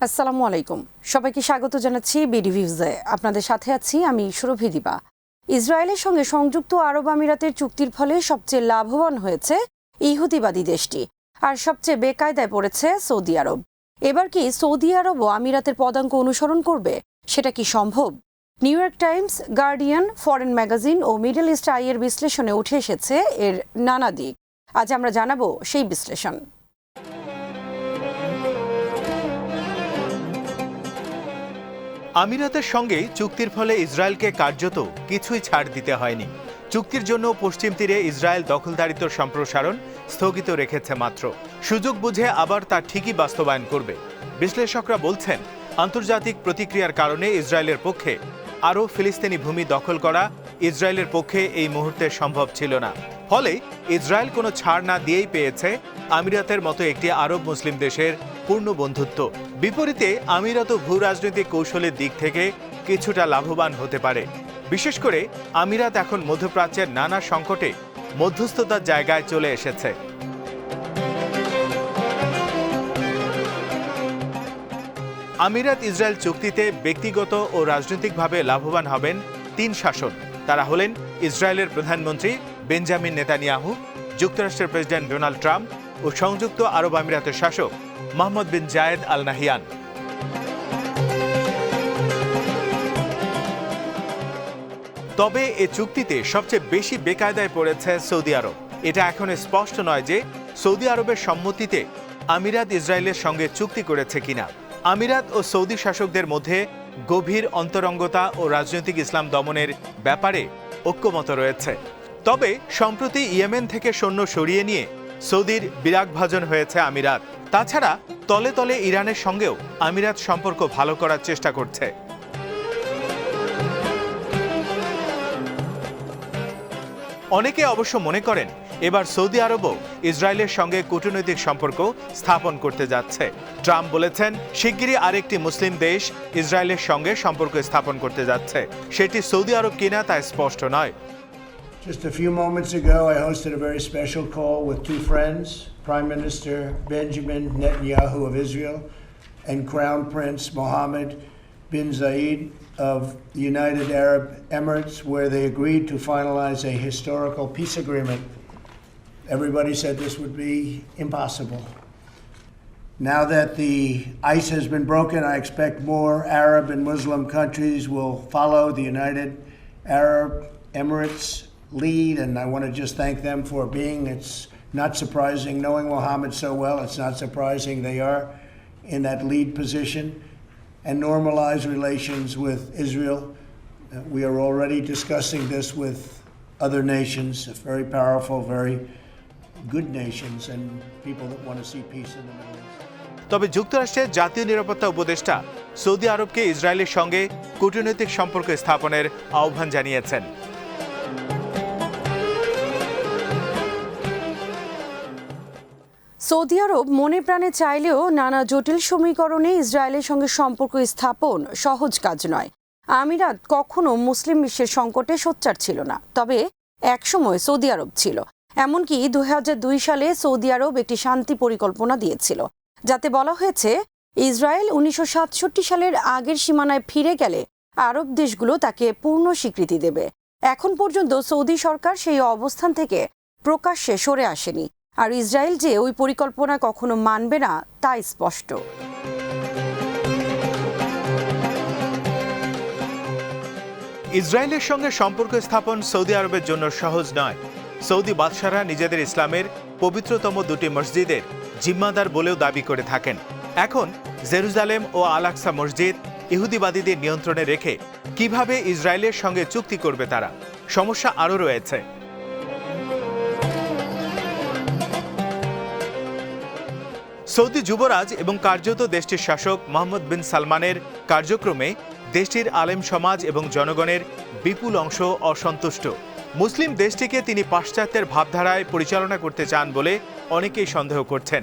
আসসালামু আলাইকুম, সবাইকে স্বাগত জানাচ্ছি বিডি ভিউজে। আপনাদের সাথে আছি আমি সুরভি দিবা। ইসরায়েলের সঙ্গে সংযুক্ত আরব আমিরাতের চুক্তির ফলে সবচেয়ে লাভবান হয়েছে ইহুদিবাদী দেশটি, আর সবচেয়ে বেকায়দায় পড়েছে সৌদি আরব। এবার কি সৌদি আরব ও আমিরাতের পদাঙ্ক অনুসরণ করবে? সেটা কি সম্ভব? New York Times, Guardian, foreign magazine ও মিডল ইস্ট আইয়ের বিশ্লেষণে উঠে এসেছে এর নানা দিক। আজ আমরা জানাবো সেই বিশ্লেষণ। আমিরাতের সঙ্গে চুক্তির ফলে ইসরায়েলকে কার্যত কিছুই ছাড় দিতে হয়নি। চুক্তির জন্য পশ্চিম তীরে ইসরায়েল দখলদারিত্ব সম্প্রসারণ স্থগিত রেখেছে মাত্র। সুযোগ বুঝে আবার তা ঠিকই বাস্তবায়ন করবে। বিশ্লেষকরা বলছেন, আন্তর্জাতিক প্রতিক্রিয়ার কারণে ইসরায়েলের পক্ষে আরও ফিলিস্তিনি ভূমি দখল করা ইসরায়েলের পক্ষে এই মুহূর্তে সম্ভব ছিল না। ফলে ইসরায়েল কোনো ছাড় না দিয়েই পেয়েছে আমিরাতের মতো একটি আরব মুসলিম দেশের পূর্ণ বন্ধুত্ব। বিপরীতে আমিরাত ভূ রাজনৈতিক কৌশলের দিক থেকে কিছুটা লাভবান হতে পারে। বিশেষ করে আমিরাত এখন মধ্যপ্রাচ্যের নানা সংকটে মধ্যস্থতার জায়গায় চলে এসেছে। আমিরাত ইসরায়েল চুক্তিতে ব্যক্তিগত ও রাজনৈতিকভাবে লাভবান হবেন তিন শাসক। তারা হলেন ইসরায়েলের প্রধানমন্ত্রী বেঞ্জামিন নেতানিয়াহু, যুক্তরাষ্ট্রের প্রেসিডেন্ট ডোনাল্ড ট্রাম্প ও সংযুক্ত আরব আমিরাতের শাসক মোহাম্মদ বিন জায়েদ আল নাহিয়ান। তবে এ চুক্তিতে সবচেয়ে বেশি বেকায়দায় পড়েছে সৌদি আরব। এটা এখন স্পষ্ট নয় যে সৌদি আরবের সম্মতিতে আমিরাত ইসরায়েলের সঙ্গে চুক্তি করেছে কিনা। আমিরাত ও সৌদি শাসকদের মধ্যে গভীর অন্তরঙ্গতা ও রাজনৈতিক ইসলাম দমনের ব্যাপারে ঐক্যমত রয়েছে। তবে সম্প্রতি ইয়েমেন থেকে সৈন্য সরিয়ে নিয়ে সৌদির বিরাগভাজন হয়েছে আমিরাত। তাছাড়া তলে তলে ইরানের সঙ্গেও আমিরাত সম্পর্ক ভালো করার চেষ্টা করছে। অনেকে অবশ্য মনে করেন এবার সৌদি আরবও ইসরায়েলের সঙ্গে কূটনৈতিক সম্পর্ক স্থাপন করতে যাচ্ছে। ট্রাম্প বলেছেন, শিগগিরই আরেকটি মুসলিম দেশ ইসরায়েলের সঙ্গে সম্পর্ক স্থাপন করতে যাচ্ছে। সেটি সৌদি আরব কিনা তা স্পষ্ট নয়। Just a few moments ago, I hosted a very special call with two friends, Prime Minister Benjamin Netanyahu of Israel and Crown Prince Mohammed bin Zayed of the United Arab Emirates, where they agreed to finalize a historical peace agreement. Everybody said this would be impossible. Now that the ice has been broken, I expect more Arab and Muslim countries will follow the United Arab Emirates lead, and I want to just thank them for being. It's not surprising, knowing Mohammed so well, it's not surprising they are in that lead position, and normalize relations with Israel. We are already discussing this with other nations, very powerful, very good nations, and people that want to see peace in the Middle East. তবে যুক্তরাষ্ট্রের জাতীয় নিরাপত্তা উপদেষ্টা Saudi আরবকে ইসরায়েলের সঙ্গে কূটনৈতিক সম্পর্ক স্থাপনের আহ্বান জানিয়েছেন। সৌদি আরব মনে প্রাণে চাইলেও নানা জটিল সমীকরণে ইসরায়েলের সঙ্গে সম্পর্ক স্থাপন সহজ কাজ নয়। আমিরাত কখনো মুসলিম বিশ্বের সংকটে সোচ্চার ছিল না, তবে একসময় সৌদি আরব ছিল। এমনকি 2002 সালে সৌদি আরব একটি শান্তি পরিকল্পনা দিয়েছিল, যাতে বলা হয়েছে ইসরায়েল 1967 সালের আগের সীমানায় ফিরে গেলে আরব দেশগুলো তাকে পূর্ণ স্বীকৃতি দেবে। এখন পর্যন্ত সৌদি সরকার সেই অবস্থান থেকে প্রকাশ্যে সরে আসেনি, আর ইসরায়েল যে ওই পরিকল্পনা কখনো মানবে না তা স্পষ্ট। ইসরায়েলের সঙ্গে সম্পর্ক স্থাপন সৌদি আরবের জন্য সহজ নয়। সৌদি বাদশাহরা নিজেদের ইসলামের পবিত্রতম দুটি মসজিদের জিম্মাদার বলেও দাবি করে থাকেন। এখন জেরুজালেম ও আল আকসা মসজিদ ইহুদিবাদীদের নিয়ন্ত্রণে রেখে কিভাবে ইসরায়েলের সঙ্গে চুক্তি করবে তারা? সমস্যা আরও রয়েছে। সৌদি যুবরাজ এবং কার্যত দেশটির শাসক মোহাম্মদ বিন সালমানের কার্যক্রমে দেশটির আলেম সমাজ এবং জনগণের বিপুল অংশ অসন্তুষ্ট। মুসলিম দেশটিকে তিনি পাশ্চাত্যের ভাবধারায় পরিচালনা করতে চান বলে অনেকেই সন্দেহ করছেন।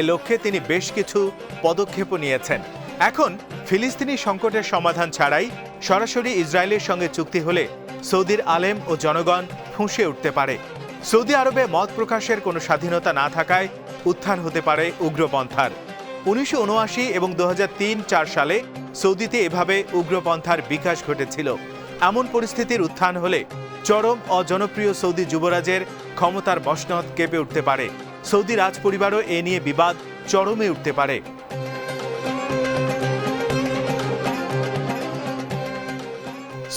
এ লক্ষ্যে তিনি বেশ কিছু পদক্ষেপও নিয়েছেন। এখন ফিলিস্তিনি সংকটের সমাধান ছাড়াই সরাসরি ইসরায়েলের সঙ্গে চুক্তি হলে সৌদির আলেম ও জনগণ ফুঁসে উঠতে পারে। সৌদি আরবে মত প্রকাশের কোনো স্বাধীনতা না থাকায় উত্থান হতে পারে উগ্রপন্থার। 1979 এবং 2003-4 সালে সৌদিতে এভাবে উগ্রপন্থার বিকাশ ঘটেছিল। এমন পরিস্থিতির উত্থান হলে চরম অজনপ্রিয় সৌদি যুবরাজের ক্ষমতার মসনদ কেঁপে উঠতে পারে। সৌদি রাজপরিবারও এ নিয়ে বিবাদ চরমে উঠতে পারে।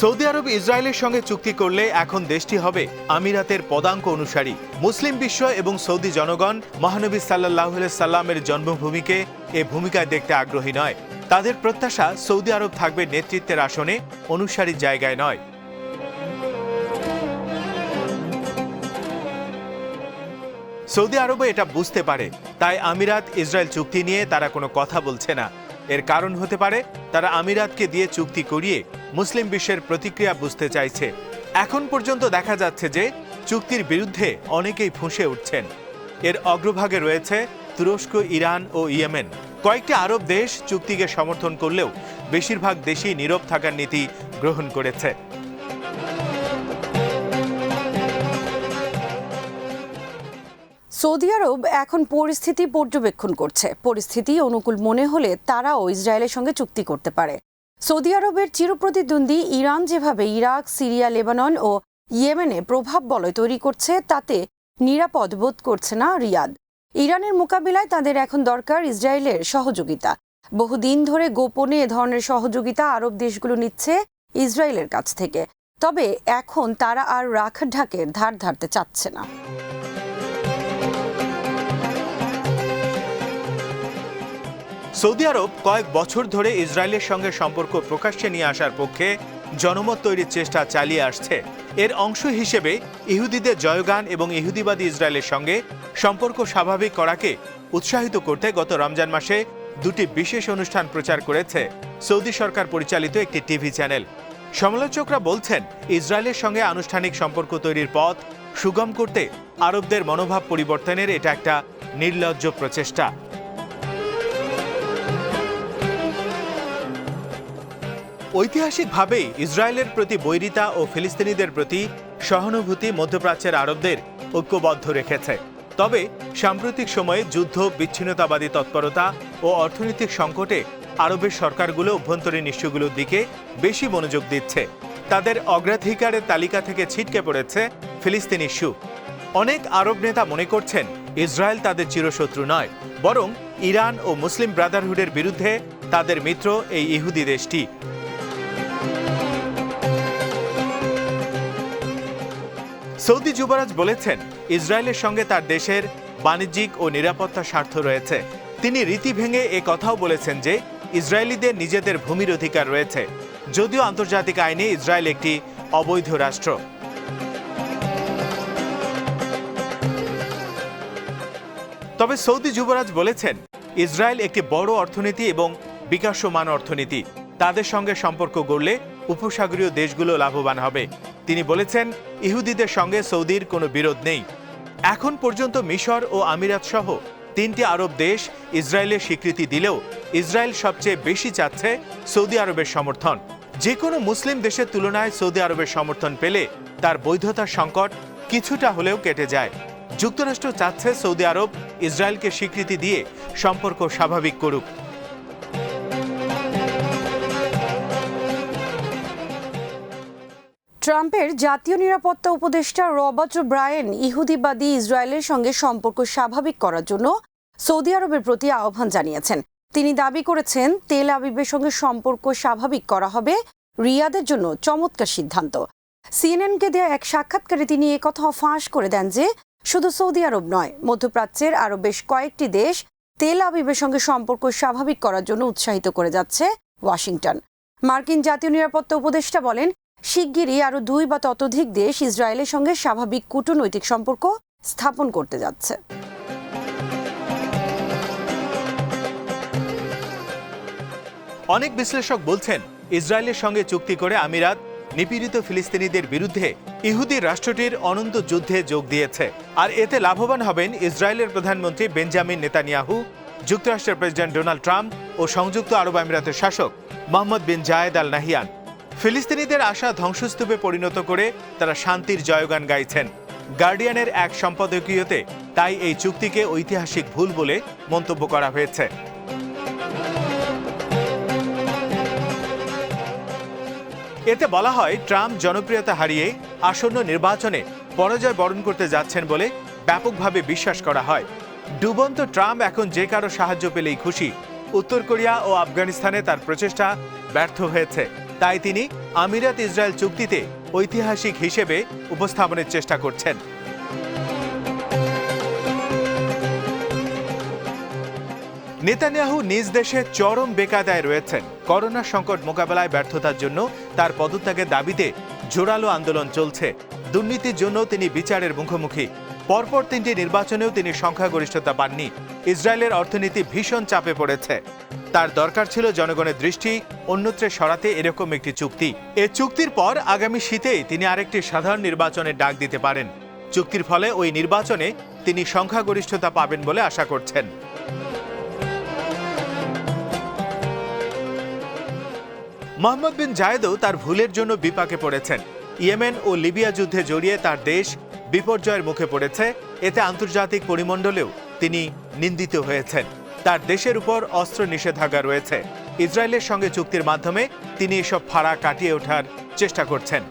সৌদি আরব ইসরায়েলের সঙ্গে চুক্তি করলে এখন দেশটি হবে আমিরাতের পদাঙ্ক অনুসারী। মুসলিম বিশ্ব এবং সৌদি জনগণ মহানবী সাল্লাল্লাহু আলাইহি সাল্লামের জন্মভূমিকে এ ভূমিকায় দেখতে আগ্রহী নয়। তাদের প্রত্যাশা সৌদি আরব থাকবে নেতৃত্বের আসনে, অনুসারীর জায়গায় নয়। সৌদি আরবও এটা বুঝতে পারে, তাই আমিরাত ইসরায়েল চুক্তি নিয়ে তারা কোনো কথা বলছে না। এর কারণ হতে পারে তারা আমিরাতকে দিয়ে চুক্তি করিয়ে মুসলিম বিশ্বের প্রতিক্রিয়া বুঝতে চাইছে। এখন পর্যন্ত দেখা যাচ্ছে যে চুক্তির বিরুদ্ধে অনেকেই ফুঁসে উঠছেন। এর অগ্রভাগে রয়েছে তুরস্ক, ইরান ও ইয়েমেন। কয়েকটি আরব দেশ চুক্তিকে সমর্থন করলেও বেশিরভাগ দেশই নীরব থাকার নীতি গ্রহণ করেছে। সৌদি আরব এখন পরিস্থিতি পর্যবেক্ষণ করছে। পরিস্থিতি অনুকূল মনে হলে তারাও ইসরায়েলের সঙ্গে চুক্তি করতে পারে। সৌদি আরবের চিরপ্রতিদ্বন্দ্বী ইরান যেভাবে ইরাক, সিরিয়া, লেবানন ও ইয়েমেনে প্রভাব বলয় তৈরি করছে, তাতে নিরাপদ বোধ করছে না রিয়াদ। ইরানের মোকাবিলায় তাদের এখন দরকার ইসরায়েলের সহযোগিতা। বহুদিন ধরে গোপনে এ ধরনের সহযোগিতা আরব দেশগুলো নিচ্ছে ইসরায়েলের কাছ থেকে। তবে এখন তারা আর রাখার ঢাকের ধার ধারতে চাচ্ছে না। সৌদি আরব কয়েক বছর ধরে ইসরায়েলের সঙ্গে সম্পর্ক প্রকাশ্যে নিয়ে আসার পক্ষে জনমত তৈরির চেষ্টা চালিয়ে আসছে। এর অংশ হিসেবে ইহুদিদের জয়গান এবং ইহুদিবাদী ইসরায়েলের সঙ্গে সম্পর্ক স্বাভাবিক করাকে উৎসাহিত করতে গত রমজান মাসে দুটি বিশেষ অনুষ্ঠান প্রচার করেছে সৌদি সরকার পরিচালিত একটি টিভি চ্যানেল। সমালোচকরা বলছেন, ইসরায়েলের সঙ্গে আনুষ্ঠানিক সম্পর্ক তৈরির পথ সুগম করতে আরবদের মনোভাব পরিবর্তনের এটা একটা নির্লজ্জ প্রচেষ্টা। ঐতিহাসিকভাবেই ইসরায়েলের প্রতি বৈরিতা ও ফিলিস্তিনিদের প্রতি সহানুভূতি মধ্যপ্রাচ্যের আরবদের ঐক্যবদ্ধ রেখেছে। তবে সাম্প্রতিক সময়ে যুদ্ধ, বিচ্ছিন্নতাবাদী তৎপরতা ও অর্থনৈতিক সংকটে আরবের সরকারগুলো অভ্যন্তরীণ ইস্যুগুলোর দিকে বেশি মনোযোগ দিচ্ছে। তাদের অগ্রাধিকারের তালিকা থেকে ছিটকে পড়েছে ফিলিস্তিন ইস্যু। অনেক আরব নেতা মনে করছেন, ইসরায়েল তাদের চিরশত্রু নয়, বরং ইরান ও মুসলিম ব্রাদারহুডের বিরুদ্ধে তাদের মিত্র এই ইহুদি দেশটি। সৌদি যুবরাজ বলেছেন, ইসরায়েলের সঙ্গে তার দেশের বাণিজ্যিক ও নিরাপত্তা স্বার্থ রয়েছে। তিনি রীতি ভেঙে এ কথাও বলেছেন যে ইসরায়েলিদের নিজেদের ভূমির অধিকার রয়েছে, যদিও আন্তর্জাতিক আইনে ইসরায়েল একটি অবৈধ রাষ্ট্র। তবে সৌদি যুবরাজ বলেছেন, ইসরায়েল একটি বড় অর্থনীতি এবং বিকাশমান অর্থনীতি। তাদের সঙ্গে সম্পর্ক গড়লে উপসাগরীয় দেশগুলো লাভবান হবে। তিনি বলেছেন, ইহুদিদের সঙ্গে সৌদির কোনো বিরোধ নেই। এখন পর্যন্ত মিশর ও আমিরাত সহ 3টি আরব দেশ ইসরায়েলের স্বীকৃতি দিলেও ইসরায়েল সবচেয়ে বেশি চাচ্ছে সৌদি আরবের সমর্থন। যে কোনো মুসলিম দেশের তুলনায় সৌদি আরবের সমর্থন পেলে তার বৈধতার সংকট কিছুটা হলেও কেটে যায়। যুক্তরাষ্ট্র চাচ্ছে সৌদি আরব ইসরায়েলকে স্বীকৃতি দিয়ে সম্পর্ক স্বাভাবিক করুক। ট্রাম্পের জাতীয় নিরাপত্তা উপদেষ্টা রবার্ট ওব্রায়েন ইহুদিবাদী ইসরায়েলের সঙ্গে সম্পর্ক স্বাভাবিক করার জন্য সৌদি আরবের প্রতি আহ্বান জানিয়েছেন। তিনি দাবি করেছেন, তেল আবিবের সঙ্গে সম্পর্ক স্বাভাবিক করা হবে রিয়াদের জন্য চমৎকার সিদ্ধান্ত। সিএনএনকে দেয়া এক সাক্ষাৎকারে তিনি একথা ফাঁস করে দেন যে শুধু সৌদি আরব নয়, মধ্যপ্রাচ্যের আরও বেশ কয়েকটি দেশ তেল আবিবের সঙ্গে সম্পর্ক স্বাভাবিক করার জন্য উৎসাহিত করে যাচ্ছে ওয়াশিংটন। মার্কিন জাতীয় নিরাপত্তা উপদেষ্টা বলেন, শিগগিরই আরও 2 বা ততোধিক দেশ ইসরায়েলের সঙ্গে স্বাভাবিক কূটনৈতিক সম্পর্ক স্থাপন করতে যাচ্ছে। অনেক বিশ্লেষক বলছেন, ইসরায়েলের সঙ্গে চুক্তি করে আমিরাত নিপীড়িত ফিলিস্তিনিদের বিরুদ্ধে ইহুদি রাষ্ট্রটির অনন্ত যুদ্ধে যোগ দিয়েছে। আর এতে লাভবান হবেন ইসরায়েলের প্রধানমন্ত্রী বেঞ্জামিন নেতানিয়াহু, যুক্তরাষ্ট্রের প্রেসিডেন্ট ডোনাল্ড ট্রাম্প ও সংযুক্ত আরব আমিরাতের শাসক মোহাম্মদ বিন জায়েদ আল নাহিয়ান। ফিলিস্তিনিদের আশা ধ্বংসস্তূপে পরিণত করে তারা শান্তির জয়গান গাইছেন। গার্ডিয়ানের এক সম্পাদকীয়তে তাই এই চুক্তিকে ঐতিহাসিক ভুল বলে মন্তব্য করা হয়েছে। এতে বলা হয় ট্রাম্প জনপ্রিয়তা হারিয়ে আসন্ন নির্বাচনে পরাজয় বরণ করতে যাচ্ছেন বলে ব্যাপকভাবে বিশ্বাস করা হয়। ডুবন্ত ট্রাম্প এখন যে কারো সাহায্য পেলেই খুশি। উত্তর কোরিয়া ও আফগানিস্তানে তার প্রচেষ্টা ব্যর্থ হয়েছে, তাই তিনি আমিরাত ইসরায়েল চুক্তিতে ঐতিহাসিক হিসেবে উপস্থাপনের চেষ্টা করছেন। নেতানিয়াহু নিজ দেশে চরম বেকায়দায় রয়েছেন। করোনা সংকট মোকাবেলায় ব্যর্থতার জন্য তার পদত্যাগের দাবিতে জোরালো আন্দোলন চলছে। দুর্নীতির জন্য তিনি বিচারের মুখোমুখি। পরপর 3টি নির্বাচনেও তিনি সংখ্যাগরিষ্ঠতা পাননি। ইসরায়েলের অর্থনীতি ভীষণ চাপে পড়েছে। তার দরকার ছিল জনগণের দৃষ্টি অন্যত্রে সরাতে এরকম একটি চুক্তি। এ চুক্তির পর আগামী শীতেই তিনি আরেকটি সাধারণ নির্বাচনের ডাক দিতে পারেন। চুক্তির ফলে ওই নির্বাচনে তিনি সংখ্যাগরিষ্ঠতা পাবেন বলে আশা করছেন। মোহাম্মদ বিন জায়েদও তার ভুলের জন্য বিপাকে পড়েছেন। ইয়েমেন ও লিবিয়া যুদ্ধে জড়িয়ে তার দেশ বিপর্যয়ের মুখে পড়েছে। এতে আন্তর্জাতিক পরিমণ্ডলেও তিনি নিন্দিত হয়েছেন। তার দেশের উপর অস্ত্র নিষেধাজ্ঞা রয়েছে। ইসরায়েলের সঙ্গে চুক্তির মাধ্যমে তিনি এসব ফাঁড়া কাটিয়ে ওঠার চেষ্টা করছেন।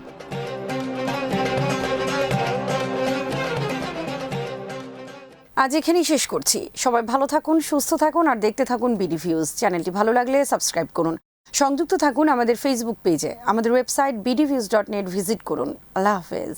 আজ এখানেই শেষ করছি। সবাই ভালো থাকুন, সুস্থ থাকুন আর দেখতে থাকুন বিডি ভিউজ। চ্যানেলটি ভালো লাগলে সাবস্ক্রাইব করুন। সংযুক্ত থাকুন আমাদের ফেসবুক পেজে। আমাদের ওয়েবসাইট bdviews.net ভিজিট করুন। আল্লাহ হাফেজ।